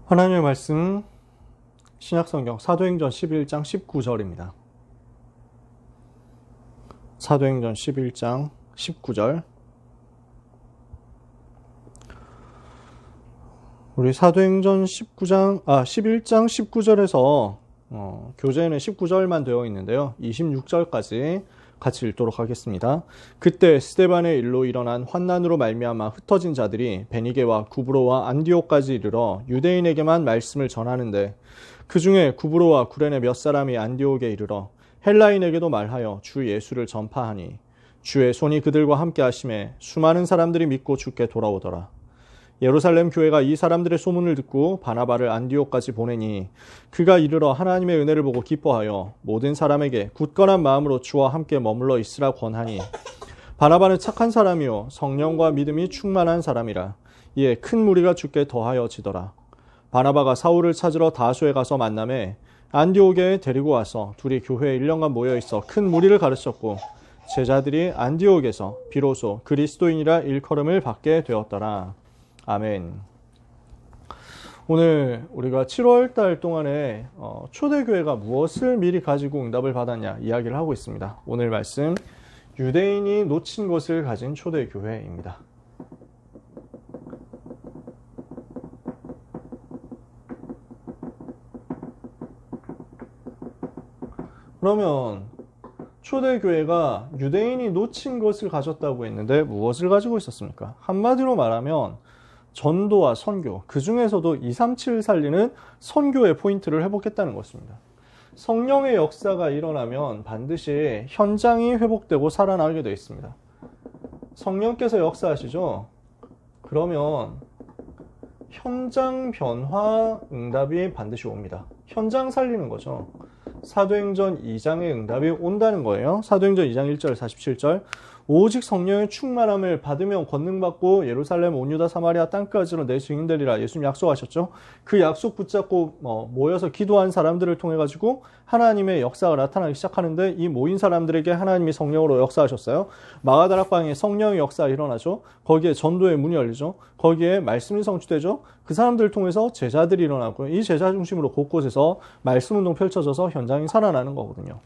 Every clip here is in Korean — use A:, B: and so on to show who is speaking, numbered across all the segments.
A: 하나님의 말씀 신약성경 사도행전 11장 19절입니다. 사도행전 11장 19절. 우리 사도행전 11장 19절에서 교재에는 19절만 되어 있는데요. 26절까지 같이 읽도록 하겠습니다. 그때 스데반의 일로 일어난 환난으로 말미암아 흩어진 자들이 베니게와 구브로와 안디옥까지 이르러 유대인에게만 말씀을 전하는데 그 중에 구브로와 구레네 몇 사람이 안디옥에 이르러 헬라인에게도 말하여 주 예수를 전파하니 주의 손이 그들과 함께 하심에 수많은 사람들이 믿고 주께 돌아오더라. 예루살렘 교회가 이 사람들의 소문을 듣고 바나바를 안디옥까지 보내니 그가 이르러 하나님의 은혜를 보고 기뻐하여 모든 사람에게 굳건한 마음으로 주와 함께 머물러 있으라 권하니 바나바는 착한 사람이요 성령과 믿음이 충만한 사람이라. 이에 큰 무리가 주께 더하여지더라. 바나바가 사울을 찾으러 다소에 가서 만남에 안디옥에 데리고 와서 둘이 교회에 1년간 모여 있어 큰 무리를 가르쳤고 제자들이 안디옥에서 비로소 그리스도인이라 일컬음을 받게 되었더라. 아멘. 오늘 우리가 7월 달 동안에 초대교회가 무엇을 미리 가지고 응답을 받았냐 이야기를 하고 있습니다. 오늘 말씀 유대인이 놓친 것을 가진 초대교회입니다. 그러면 초대교회가 유대인이 놓친 것을 가졌다고 했는데 무엇을 가지고 있었습니까? 한마디로 말하면 전도와 선교, 그 중에서도 237 살리는 선교의 포인트를 회복했다는 것입니다. 성령의 역사가 일어나면 반드시 현장이 회복되고 살아나게 되어 있습니다. 성령께서 역사하시죠? 그러면 현장 변화 응답이 반드시 옵니다. 현장 살리는 거죠. 사도행전 2장의 응답이 온다는 거예요. 사도행전 2장 1절 47절 오직 성령의 충만함을 받으면 권능받고 예루살렘 온 유다 사마리아 땅까지로 내 증인되리라 예수님 약속하셨죠. 그 약속 붙잡고 모여서 기도한 사람들을 통해 가지고 하나님의 역사가 나타나기 시작하는데 이 모인 사람들에게 하나님이 성령으로 역사하셨어요. 마가다락방에 성령의 역사가 일어나죠. 거기에 전도의 문이 열리죠. 거기에 말씀이 성취되죠. 그 사람들을 통해서 제자들이 일어나고 이 제자 중심으로 곳곳에서 말씀 운동 펼쳐져서 현장이 살아나는 거거든요.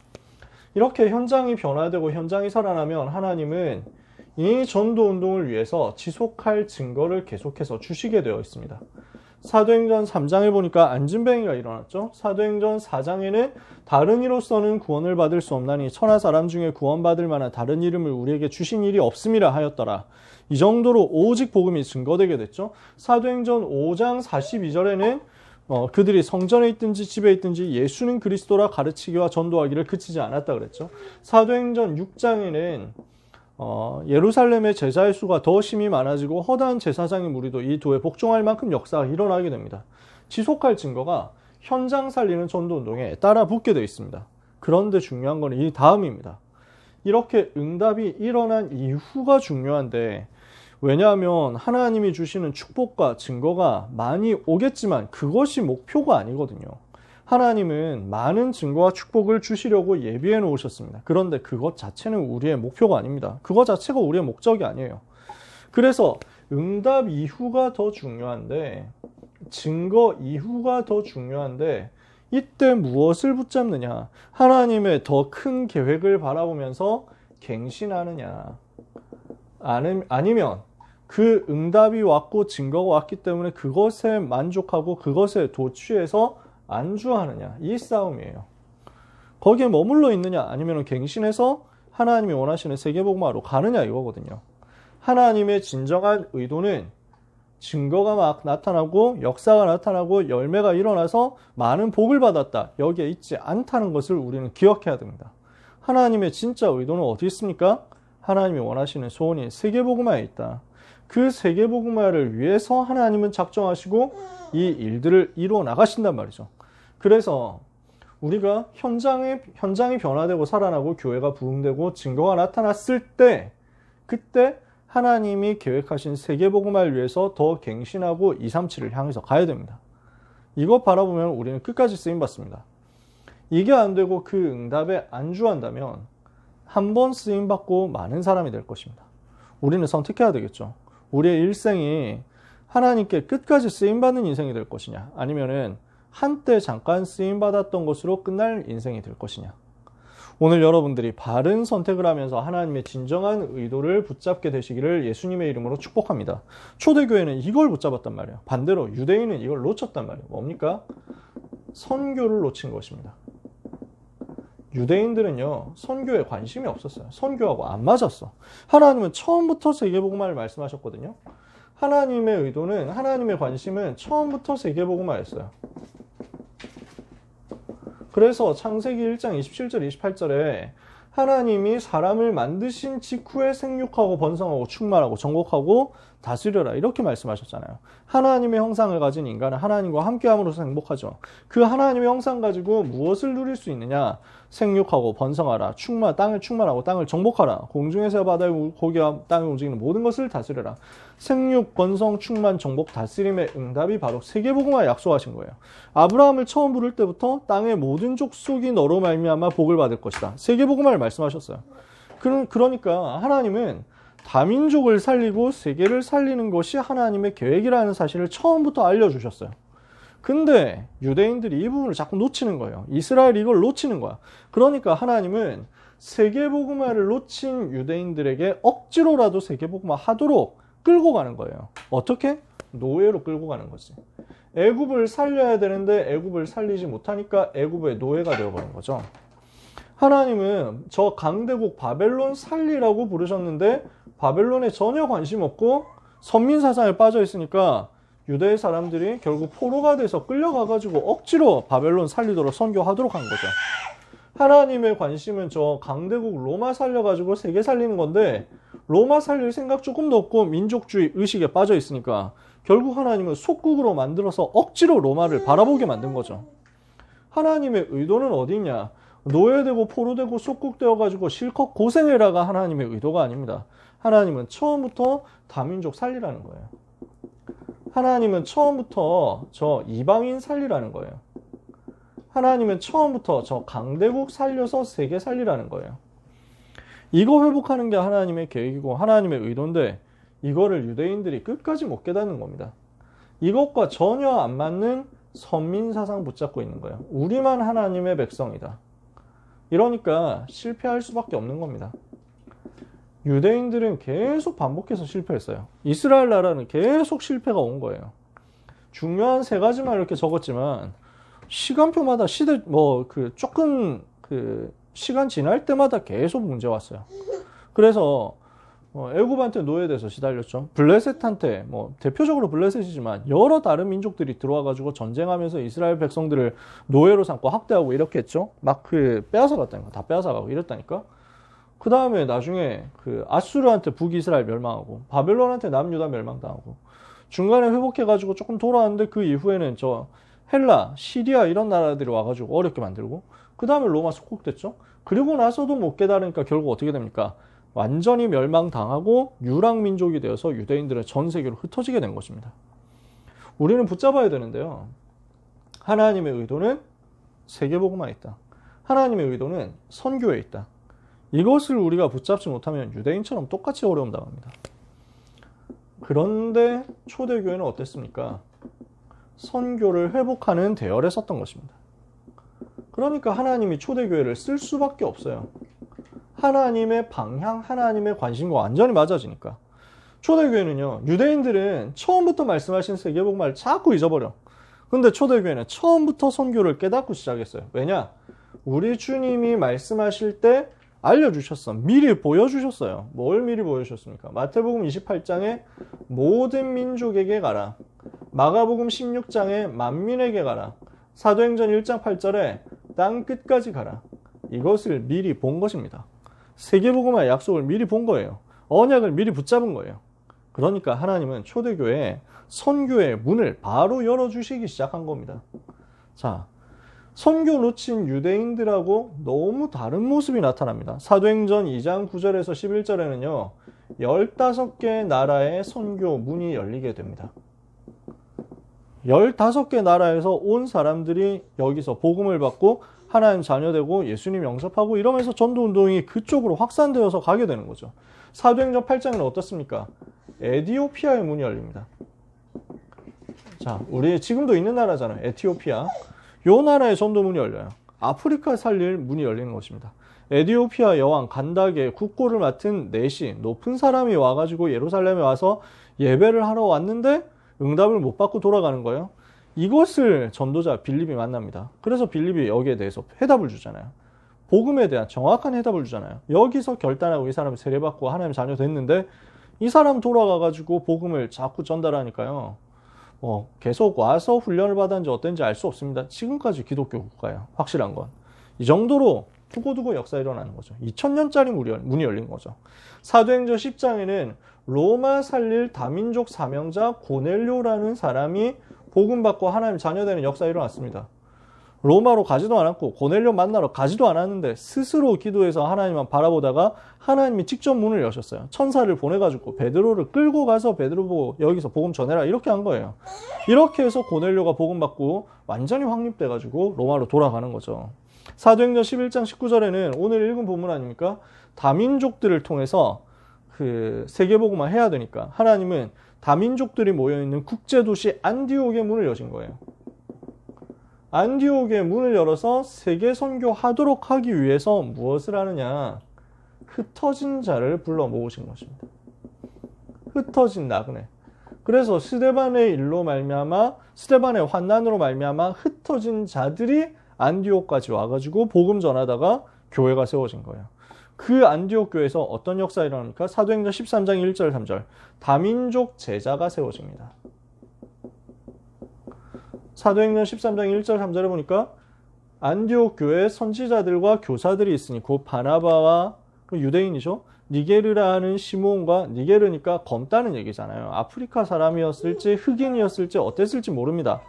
A: 이렇게 현장이 변화되고 현장이 살아나면 하나님은 이 전도 운동을 위해서 지속할 증거를 계속해서 주시게 되어 있습니다. 사도행전 3장에 보니까 안진뱅이가 일어났죠. 사도행전 4장에는 다른 이로서는 구원을 받을 수 없나니 천하 사람 중에 구원받을 만한 다른 이름을 우리에게 주신 일이 없음이라 하였더라. 이 정도로 오직 복음이 증거되게 됐죠. 사도행전 5장 42절에는 그들이 성전에 있든지 집에 있든지 예수는 그리스도라 가르치기와 전도하기를 그치지 않았다 그랬죠. 사도행전 6장에는 예루살렘의 제자의 수가 더 심히 많아지고 허다한 제사장의 무리도 이 도에 복종할 만큼 역사가 일어나게 됩니다. 지속할 증거가 현장 살리는 전도운동에 따라 붙게 되어 있습니다. 그런데 중요한 건 이 다음입니다. 이렇게 응답이 일어난 이후가 중요한데 왜냐하면 하나님이 주시는 축복과 증거가 많이 오겠지만 그것이 목표가 아니거든요. 하나님은 많은 증거와 축복을 주시려고 예비해 놓으셨습니다. 그런데 그것 자체는 우리의 목표가 아닙니다. 그것 자체가 우리의 목적이 아니에요. 그래서 응답 이후가 더 중요한데 증거 이후가 더 중요한데 이때 무엇을 붙잡느냐? 하나님의 더 큰 계획을 바라보면서 갱신하느냐? 아니면 그 응답이 왔고 증거가 왔기 때문에 그것에 만족하고 그것에 도취해서 안주하느냐, 이 싸움이에요. 거기에 머물러 있느냐 아니면 갱신해서 하나님이 원하시는 세계복음화로 가느냐 이거거든요. 하나님의 진정한 의도는 증거가 막 나타나고 역사가 나타나고 열매가 일어나서 많은 복을 받았다, 여기에 있지 않다는 것을 우리는 기억해야 됩니다. 하나님의 진짜 의도는 어디 있습니까? 하나님이 원하시는 소원인 세계복음화에 있다. 그 세계복음화를 위해서 하나님은 작정하시고 이 일들을 이루어 나가신단 말이죠. 그래서 우리가 현장이 변화되고 살아나고 교회가 부흥되고 증거가 나타났을 때 그때 하나님이 계획하신 세계복음화를 위해서 더 갱신하고 237을 향해서 가야 됩니다. 이것 바라보면 우리는 끝까지 쓰임받습니다. 이게 안 되고 그 응답에 안주한다면 한 번 쓰임받고 많은 사람이 될 것입니다. 우리는 선택해야 되겠죠. 우리의 일생이 하나님께 끝까지 쓰임받는 인생이 될 것이냐, 아니면은 한때 잠깐 쓰임받았던 것으로 끝날 인생이 될 것이냐. 오늘 여러분들이 바른 선택을 하면서 하나님의 진정한 의도를 붙잡게 되시기를 예수님의 이름으로 축복합니다. 초대교회는 이걸 붙잡았단 말이에요. 반대로 유대인은 이걸 놓쳤단 말이에요. 뭡니까? 선교를 놓친 것입니다. 유대인들은요, 선교에 관심이 없었어요. 선교하고 안 맞았어. 하나님은 처음부터 세계복음화를 말씀하셨거든요. 하나님의 의도는, 하나님의 관심은 처음부터 세계복음화였어요. 그래서 창세기 1장 27절 28절에 하나님이 사람을 만드신 직후에 생육하고 번성하고 충만하고 정복하고 다스려라 이렇게 말씀하셨잖아요. 하나님의 형상을 가진 인간은 하나님과 함께함으로써 행복하죠. 그 하나님의 형상 가지고 무엇을 누릴 수 있느냐? 생육하고 번성하라, 땅을 충만하고 땅을 정복하라, 공중에서 바다의 고기와 땅에 움직이는 모든 것을 다스려라. 생육, 번성, 충만, 정복, 다스림의 응답이 바로 세계복음화 약속하신 거예요. 아브라함을 처음 부를 때부터 땅의 모든 족속이 너로 말미암아 복을 받을 것이다. 세계복음화를 말씀하셨어요. 그러니까 하나님은 다민족을 살리고 세계를 살리는 것이 하나님의 계획이라는 사실을 처음부터 알려주셨어요. 근데 유대인들이 이 부분을 자꾸 놓치는 거예요. 이스라엘이 이걸 놓치는 거야. 그러니까 하나님은 세계복음화를 놓친 유대인들에게 억지로라도 세계복음화 하도록 끌고 가는 거예요. 어떻게? 노예로 끌고 가는 거지. 애굽을 살려야 되는데 애굽을 살리지 못하니까 애굽의 노예가 되어버린 거죠. 하나님은 저 강대국 바벨론 살리라고 부르셨는데 바벨론에 전혀 관심 없고 선민 사상에 빠져 있으니까 유대 사람들이 결국 포로가 돼서 끌려가가지고 억지로 바벨론 살리도록 선교하도록 한 거죠. 하나님의 관심은 저 강대국 로마 살려가지고 세계 살리는 건데 로마 살릴 생각 조금도 없고 민족주의 의식에 빠져 있으니까 결국 하나님은 속국으로 만들어서 억지로 로마를 바라보게 만든 거죠. 하나님의 의도는 어디 있냐? 노예되고 포로되고 속국되어가지고 실컷 고생해라가 하나님의 의도가 아닙니다. 하나님은 처음부터 다민족 살리라는 거예요. 하나님은 처음부터 저 이방인 살리라는 거예요. 하나님은 처음부터 저 강대국 살려서 세계 살리라는 거예요. 이거 회복하는 게 하나님의 계획이고 하나님의 의도인데 이거를 유대인들이 끝까지 못 깨닫는 겁니다. 이것과 전혀 안 맞는 선민 사상 붙잡고 있는 거예요. 우리만 하나님의 백성이다. 이러니까 실패할 수밖에 없는 겁니다. 유대인들은 계속 반복해서 실패했어요. 이스라엘 나라는 계속 실패가 온 거예요. 중요한 세 가지만 이렇게 적었지만 시간표마다 시간 지날 때마다 계속 문제 왔어요. 그래서 애굽한테 노예돼서 시달렸죠. 블레셋한테 대표적으로 블레셋이지만 여러 다른 민족들이 들어와가지고 전쟁하면서 이스라엘 백성들을 노예로 삼고 학대하고 이렇게 했죠. 막 빼앗아갔다니까. 다 빼앗아가고 이랬다니까. 그 다음에 나중에 아수르한테 북이스라엘 멸망하고 바벨론한테 남유다 멸망당하고 중간에 회복해가지고 조금 돌아왔는데 그 이후에는 저 헬라, 시리아 이런 나라들이 와가지고 어렵게 만들고 그 다음에 로마 속국됐죠. 그리고 나서도 못 깨달으니까 결국 어떻게 됩니까? 완전히 멸망당하고 유랑민족이 되어서 유대인들은 전 세계로 흩어지게 된 것입니다. 우리는 붙잡아야 되는데요. 하나님의 의도는 세계복음화에 있다. 하나님의 의도는 선교에 있다. 이것을 우리가 붙잡지 못하면 유대인처럼 똑같이 어려움 당합니다. 그런데 초대교회는 어땠습니까? 선교를 회복하는 대열에 섰던 것입니다. 그러니까 하나님이 초대교회를 쓸 수밖에 없어요. 하나님의 방향, 하나님의 관심과 완전히 맞아지니까. 초대교회는요, 유대인들은 처음부터 말씀하신 세계복음화를 자꾸 잊어버려. 근데 초대교회는 처음부터 선교를 깨닫고 시작했어요. 왜냐? 우리 주님이 말씀하실 때 알려주셨어. 미리 보여주셨어요. 뭘 미리 보여주셨습니까? 마태복음 28장에 모든 민족에게 가라. 마가복음 16장에 만민에게 가라. 사도행전 1장 8절에 땅 끝까지 가라. 이것을 미리 본 것입니다. 세계복음화의 약속을 미리 본 거예요. 언약을 미리 붙잡은 거예요. 그러니까 하나님은 초대교회에 선교의 문을 바로 열어주시기 시작한 겁니다. 자, 선교 놓친 유대인들하고 너무 다른 모습이 나타납니다. 사도행전 2장 9절에서 11절에는요. 15개 나라의 선교 문이 열리게 됩니다. 15개 나라에서 온 사람들이 여기서 복음을 받고 하나님 자녀되고 예수님 영접하고 이러면서 전도운동이 그쪽으로 확산되어서 가게 되는 거죠. 사도행전 8장은 어떻습니까? 에디오피아의 문이 열립니다. 자, 우리 지금도 있는 나라잖아요. 에티오피아. 요 나라의 전도 문이 열려요. 아프리카 살릴 문이 열리는 것입니다. 에티오피아 여왕 간다게 국고를 맡은 넷이 높은 사람이 와가지고 예루살렘에 와서 예배를 하러 왔는데 응답을 못 받고 돌아가는 거예요. 이것을 전도자 빌립이 만납니다. 그래서 빌립이 여기에 대해서 해답을 주잖아요. 복음에 대한 정확한 해답을 주잖아요. 여기서 결단하고 이 사람이 세례받고 하나님 자녀 됐는데 이 사람 돌아가가지고 복음을 자꾸 전달하니까요. 계속 와서 훈련을 받았는지 어땠는지 알 수 없습니다. 지금까지 기독교 국가예요. 확실한 건. 이 정도로 두고두고 역사가 일어나는 거죠. 2000년짜리 문이 열린 거죠. 사도행전 10장에는 로마 살릴 다민족 사명자 고넬료라는 사람이 복음받고 하나님 자녀되는 역사가 일어났습니다. 로마로 가지도 않았고 고넬료 만나러 가지도 않았는데 스스로 기도해서 하나님만 바라보다가 하나님이 직접 문을 여셨어요. 천사를 보내가지고 베드로를 끌고 가서 베드로 보고 여기서 복음 전해라 이렇게 한 거예요. 이렇게 해서 고넬료가 복음받고 완전히 확립돼가지고 로마로 돌아가는 거죠. 사도행전 11장 19절에는 오늘 읽은 본문 아닙니까? 다민족들을 통해서 그 세계복음화 해야 되니까 하나님은 다민족들이 모여있는 국제도시 안디옥의 문을 여신 거예요. 안디옥의 문을 열어서 세계 선교하도록 하기 위해서 무엇을 하느냐? 흩어진 자를 불러 모으신 것입니다. 흩어진 나그네. 그래서 스데반의 일로 말미암아 스데반의 환난으로 말미암아 흩어진 자들이 안디옥까지 와가지고 복음 전하다가 교회가 세워진 거예요. 그 안디옥 교회에서 어떤 역사가 일어납니까? 사도행전 13장 1절 3절 다민족 제자가 세워집니다. 사도행전 13장 1절 3절에 보니까 안디옥 교회에 선지자들과 교사들이 있으니 곧 바나바와 유대인이죠. 니게르라 하는 시므온과 니게르니까 검다는 얘기잖아요. 아프리카 사람이었을지 흑인이었을지 어땠을지 모릅니다.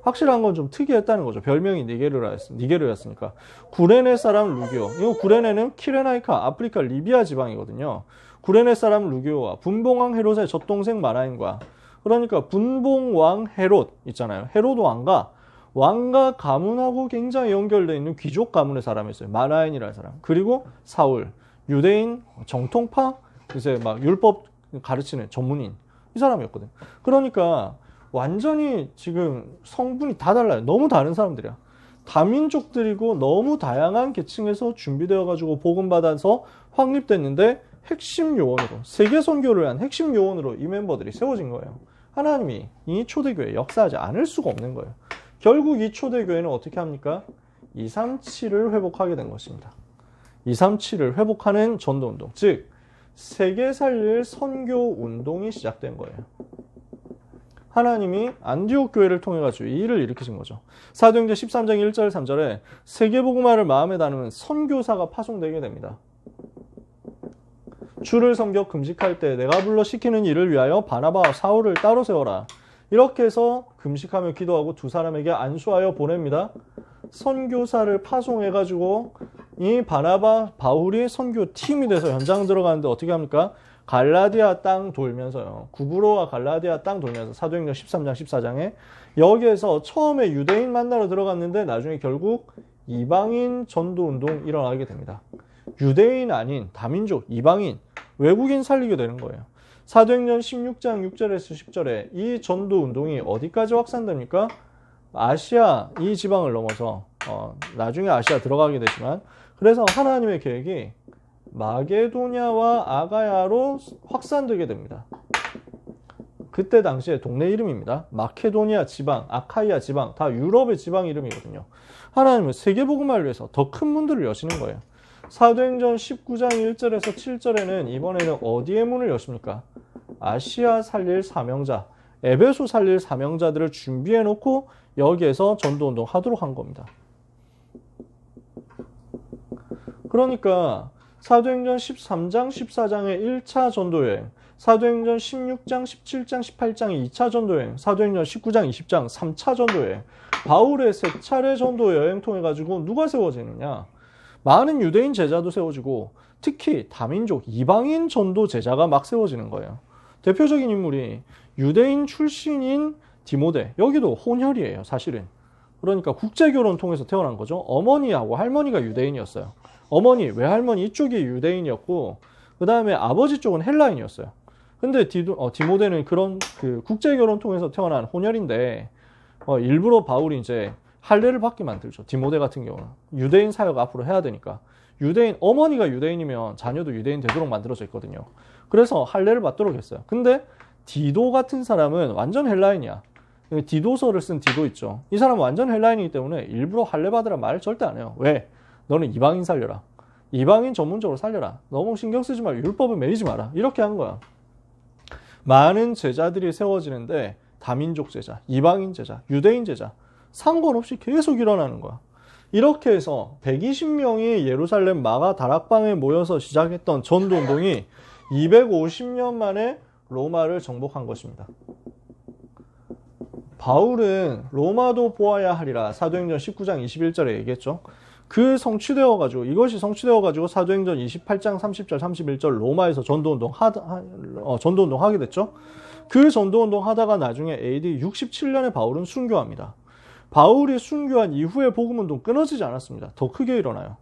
A: 확실한 건 좀 특이했다는 거죠. 별명이 니게르였으니까. 구레네 사람 루기오. 이거 구레네는 키레나이카 아프리카 리비아 지방이거든요. 구레네 사람 루기오와 분봉왕 헤롯의 젖동생 마라인과 그러니까 분봉왕 헤롯 있잖아요. 헤롯 왕과 가문하고 굉장히 연결되어 있는 귀족 가문의 사람이었어요. 마라인이라는 사람. 그리고 사울, 유대인 정통파, 이제 막 율법 가르치는 전문인 이 사람이었거든요. 그러니까 완전히 지금 성분이 다 달라요. 너무 다른 사람들이야. 다민족들이고 너무 다양한 계층에서 준비되어 가지고 복음받아서 확립됐는데 핵심 요원으로 세계 선교를 위한 핵심 요원으로 이 멤버들이 세워진 거예요. 하나님이 이 초대교회에 역사하지 않을 수가 없는 거예요. 결국 이 초대교회는 어떻게 합니까? 237을 회복하게 된 것입니다. 237을 회복하는 전도운동, 즉 세계 살릴 선교운동이 시작된 거예요. 하나님이 안디옥 교회를 통해 가지고 이 일을 일으키신 거죠. 사도행전 13장 1절 3절에 세계복음화를 마음에 담은 선교사가 파송되게 됩니다. 주를 섬겨 금식할 때 내가 불러 시키는 일을 위하여 바나바와 사울을 따로 세워라. 이렇게 해서 금식하며 기도하고 두 사람에게 안수하여 보냅니다. 선교사를 파송해가지고 이 바나바, 바울이 선교팀이 돼서 현장 들어가는데 어떻게 합니까? 갈라디아 땅 돌면서요. 구브로와 갈라디아 땅 돌면서 사도행전 13장 14장에 여기에서 처음에 유대인 만나러 들어갔는데 나중에 결국 이방인 전도운동 일어나게 됩니다. 유대인 아닌 다민족, 이방인, 외국인 살리게 되는 거예요. 사도행전 16장 6절에서 10절에 이 전도운동이 어디까지 확산됩니까? 아시아 이 지방을 넘어서 나중에 아시아 들어가게 되지만 그래서 하나님의 계획이 마게도냐와 아가야로 확산되게 됩니다. 그때 당시에 동네 이름입니다. 마케도니아 지방, 아카이아 지방 다 유럽의 지방 이름이거든요. 하나님은 세계복음화를 위해서 더 큰 문들을 여시는 거예요. 사도행전 19장 1절에서 7절에는 이번에는 어디에 문을 여십니까? 아시아 살릴 사명자, 에베소 살릴 사명자들을 준비해 놓고 여기에서 전도운동 하도록 한 겁니다. 그러니까 사도행전 13장 14장의 1차 전도여행, 사도행전 16장 17장 18장의 2차 전도여행, 사도행전 19장 20장 3차 전도여행, 바울의 세 차례 전도여행 통해 가지고 누가 세워지느냐? 많은 유대인 제자도 세워지고 특히 다민족 이방인 전도 제자가 막 세워지는 거예요. 대표적인 인물이 유대인 출신인 디모데, 여기도 혼혈이에요 사실은. 그러니까 국제결혼 통해서 태어난 거죠. 어머니하고 할머니가 유대인이었어요. 어머니, 외할머니 이쪽이 유대인이었고 그 다음에 아버지 쪽은 헬라인이었어요. 근데 디모데는 그런 그 국제결혼 통해서 태어난 혼혈인데 일부러 바울이 이제 할례를 받게 만들죠. 디모데 같은 경우는 유대인 사역 앞으로 해야 되니까 어머니가 유대인이면 자녀도 유대인 되도록 만들어져 있거든요. 그래서 할례를 받도록 했어요. 근데 디도 같은 사람은 완전 헬라인이야. 디도서를 쓴 디도 있죠. 이 사람은 완전 헬라인이기 때문에 일부러 할례 받으라 말을 절대 안 해요. 왜? 너는 이방인 살려라. 이방인 전문적으로 살려라. 너무 신경 쓰지 말고 율법을 매이지 마라. 이렇게 한 거야. 많은 제자들이 세워지는데 다민족 제자, 이방인 제자, 유대인 제자 상관없이 계속 일어나는 거야. 이렇게 해서 120명이 예루살렘 마가 다락방에 모여서 시작했던 전도운동이 250년 만에 로마를 정복한 것입니다. 바울은 로마도 보아야 하리라 사도행전 19장 21절에 얘기했죠. 이것이 성취되어가지고 사도행전 28장 30절 31절 로마에서 전도운동 하게 됐죠. 그 전도운동 하다가 나중에 AD 67년에 바울은 순교합니다. 바울이 순교한 이후에 복음운동 끊어지지 않았습니다. 더 크게 일어나요.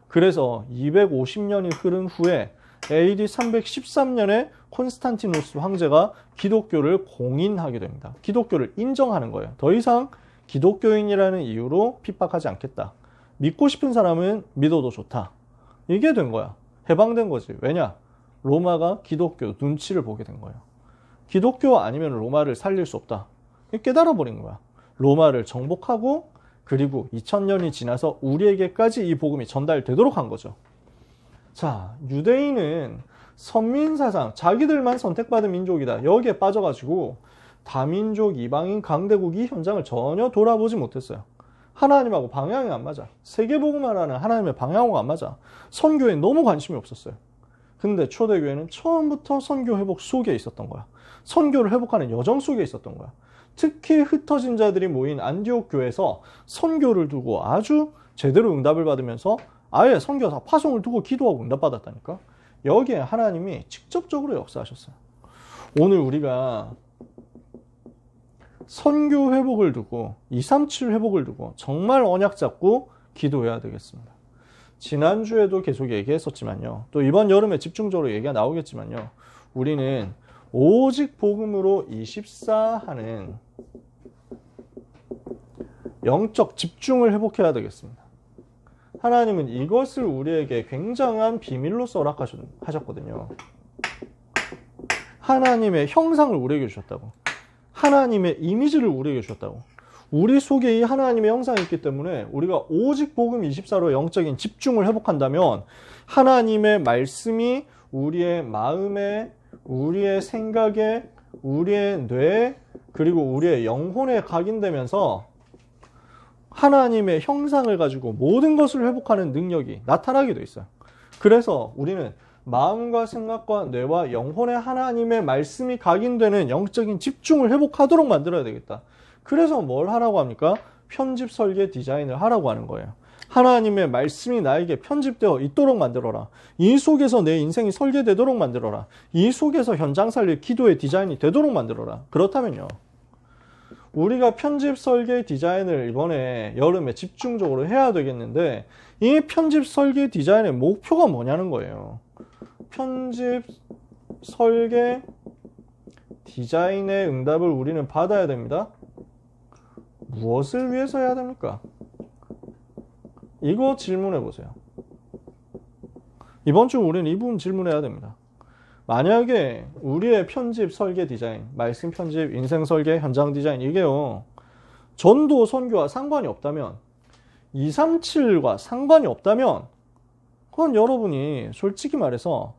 A: 그래서 250년이 흐른 후에 AD 313년에 콘스탄티누스 황제가 기독교를 공인하게 됩니다. 기독교를 인정하는 거예요. 더 이상 기독교인이라는 이유로 핍박하지 않겠다. 믿고 싶은 사람은 믿어도 좋다. 이게 된 거야. 해방된 거지. 왜냐? 로마가 기독교 눈치를 보게 된 거예요. 기독교 아니면 로마를 살릴 수 없다. 깨달아버린 거야. 로마를 정복하고 그리고 2000년이 지나서 우리에게까지 이 복음이 전달되도록 한 거죠. 자, 유대인은 선민사상, 자기들만 선택받은 민족이다. 여기에 빠져가지고 다민족, 이방인, 강대국 이 현장을 전혀 돌아보지 못했어요. 하나님하고 방향이 안 맞아. 세계복음화라는 하나님의 방향하고 안 맞아. 선교에 너무 관심이 없었어요. 근데 초대교회는 처음부터 선교 회복 속에 있었던 거야. 선교를 회복하는 여정 속에 있었던 거야. 특히 흩어진 자들이 모인 안디옥 교회에서 선교를 두고 아주 제대로 응답을 받으면서 아예 선교사 파송을 두고 기도하고 응답받았다니까. 여기에 하나님이 직접적으로 역사하셨어요. 오늘 우리가 선교 회복을 두고 237 회복을 두고 정말 언약 잡고 기도해야 되겠습니다. 지난주에도 계속 얘기했었지만요. 또 이번 여름에 집중적으로 얘기가 나오겠지만요. 우리는 오직 복음으로 24 하는 영적 집중을 회복해야 되겠습니다. 하나님은 이것을 우리에게 굉장한 비밀로서 허락하셨거든요. 하나님의 형상을 우리에게 주셨다고. 하나님의 이미지를 우리에게 주셨다고. 우리 속에 이 하나님의 형상이 있기 때문에 우리가 오직 복음 24로 영적인 집중을 회복한다면 하나님의 말씀이 우리의 마음에, 우리의 생각에, 우리의 뇌, 그리고 우리의 영혼에 각인되면서 하나님의 형상을 가지고 모든 것을 회복하는 능력이 나타나게 돼 있어요. 그래서 우리는 마음과 생각과 뇌와 영혼에 하나님의 말씀이 각인되는 영적인 집중을 회복하도록 만들어야 되겠다. 그래서 뭘 하라고 합니까? 편집, 설계, 디자인을 하라고 하는 거예요. 하나님의 말씀이 나에게 편집되어 있도록 만들어라. 이 속에서 내 인생이 설계되도록 만들어라. 이 속에서 현장 살릴 기도의 디자인이 되도록 만들어라. 그렇다면요. 우리가 편집, 설계, 디자인을 이번에 여름에 집중적으로 해야 되겠는데 이 편집, 설계, 디자인의 목표가 뭐냐는 거예요. 편집, 설계, 디자인의 응답을 우리는 받아야 됩니다. 무엇을 위해서 해야 됩니까? 이거 질문해 보세요. 이번 주 우리는 이 부분 질문해야 됩니다. 만약에 우리의 편집, 설계, 디자인, 말씀 편집, 인생 설계, 현장 디자인 이게요. 전도, 선교와 상관이 없다면 237과 상관이 없다면 그건 여러분이 솔직히 말해서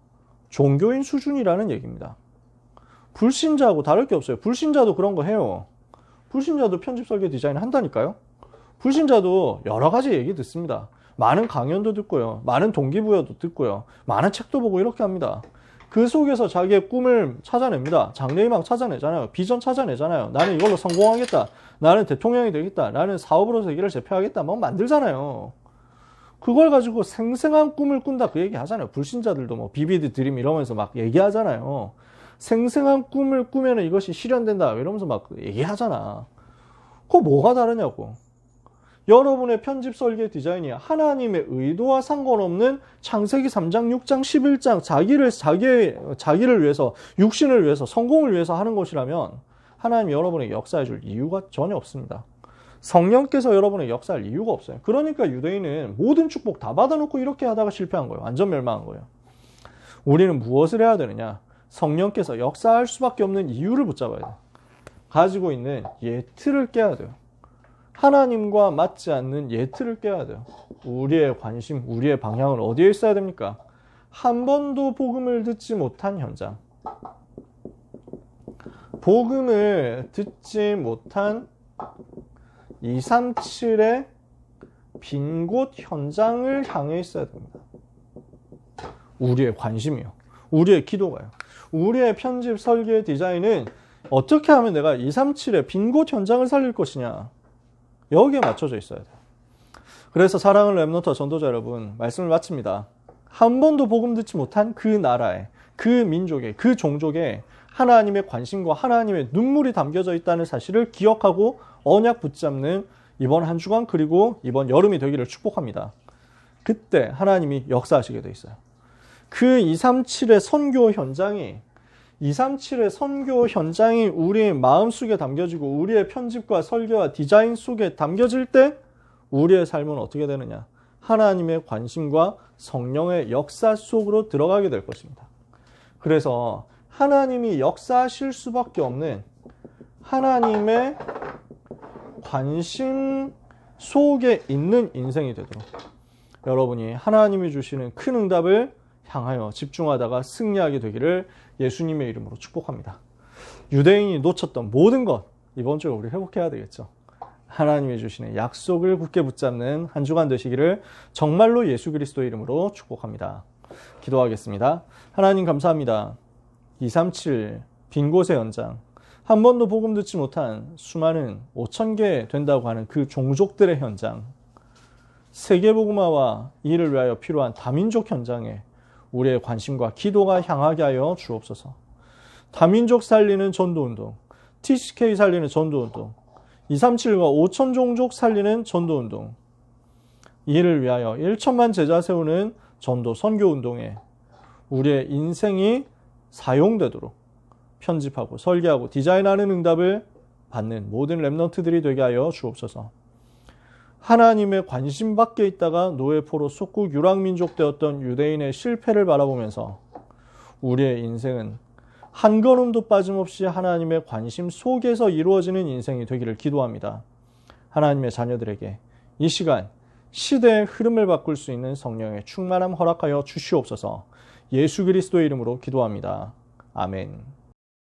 A: 종교인 수준이라는 얘기입니다. 불신자하고 다를 게 없어요. 불신자도 그런 거 해요. 불신자도 편집, 설계, 디자인 한다니까요. 불신자도 여러 가지 얘기 듣습니다. 많은 강연도 듣고요. 많은 동기부여도 듣고요. 많은 책도 보고 이렇게 합니다. 그 속에서 자기의 꿈을 찾아냅니다. 장래희망 찾아내잖아요. 비전 찾아내잖아요. 나는 이걸로 성공하겠다. 나는 대통령이 되겠다. 나는 사업으로 세계를 제패하겠다. 막 만들잖아요. 그걸 가지고 생생한 꿈을 꾼다 그 얘기 하잖아요. 불신자들도 뭐 비비드 드림 이러면서 막 얘기하잖아요. 생생한 꿈을 꾸면 이것이 실현된다 이러면서 막 얘기하잖아. 그거 뭐가 다르냐고. 여러분의 편집 설계 디자인이 하나님의 의도와 상관없는 창세기 3장, 6장, 11장 자기를 위해서, 육신을 위해서, 성공을 위해서 하는 것이라면 하나님이 여러분에게 역사해 줄 이유가 전혀 없습니다. 성령께서 여러분에게 역사할 이유가 없어요. 그러니까 유대인은 모든 축복 다 받아놓고 이렇게 하다가 실패한 거예요. 완전 멸망한 거예요. 우리는 무엇을 해야 되느냐? 성령께서 역사할 수밖에 없는 이유를 붙잡아야 돼요. 가지고 있는 예틀을 깨야 돼요. 하나님과 맞지 않는 예틀을 깨야 돼요. 우리의 관심, 우리의 방향은 어디에 있어야 됩니까? 한 번도 복음을 듣지 못한 현장. 복음을 듣지 못한 237의 빈 곳 현장을 향해 있어야 됩니다. 우리의 관심이요. 우리의 기도가요. 우리의 편집, 설계, 디자인은 어떻게 하면 내가 237의 빈 곳 현장을 살릴 것이냐. 여기에 맞춰져 있어야 돼요. 그래서 사랑하는 렘넌트 전도자 여러분, 말씀을 마칩니다. 한 번도 복음 듣지 못한 그 나라에, 그 민족에, 그 종족에 하나님의 관심과 하나님의 눈물이 담겨져 있다는 사실을 기억하고 언약 붙잡는 이번 한 주간 그리고 이번 여름이 되기를 축복합니다. 그때 하나님이 역사하시게 돼 있어요. 그 237의 선교 현장이 우리의 마음속에 담겨지고 우리의 편집과 설계와 디자인 속에 담겨질 때 우리의 삶은 어떻게 되느냐? 하나님의 관심과 성령의 역사 속으로 들어가게 될 것입니다. 그래서 하나님이 역사하실 수밖에 없는 하나님의 관심 속에 있는 인생이 되도록 여러분이 하나님이 주시는 큰 응답을 향하여 집중하다가 승리하게 되기를 예수님의 이름으로 축복합니다. 유대인이 놓쳤던 모든 것 이번 주에 우리 회복해야 되겠죠. 하나님이 주시는 약속을 굳게 붙잡는 한 주간 되시기를 정말로 예수 그리스도의 이름으로 축복합니다. 기도하겠습니다. 하나님 감사합니다. 237 빈 곳의 현장, 한 번도 복음 듣지 못한 수많은 5,000개 된다고 하는 그 종족들의 현장, 세계복음화와 이를 위하여 필요한 다민족 현장에 우리의 관심과 기도가 향하게 하여 주옵소서. 다민족 살리는 전도운동, TCK 살리는 전도운동, 237과 5,000 종족 살리는 전도운동, 이를 위하여 1천만 제자 세우는 전도 선교운동에 우리의 인생이 사용되도록 편집하고 설계하고 디자인하는 응답을 받는 모든 렘넌트들이 되게 하여 주옵소서. 하나님의 관심 밖에 있다가 노예포로 속국 유랑민족 되었던 유대인의 실패를 바라보면서 우리의 인생은 한 걸음도 빠짐없이 하나님의 관심 속에서 이루어지는 인생이 되기를 기도합니다. 하나님의 자녀들에게 이 시간 시대의 흐름을 바꿀 수 있는 성령의 충만함 허락하여 주시옵소서. 예수 그리스도의 이름으로 기도합니다. 아멘.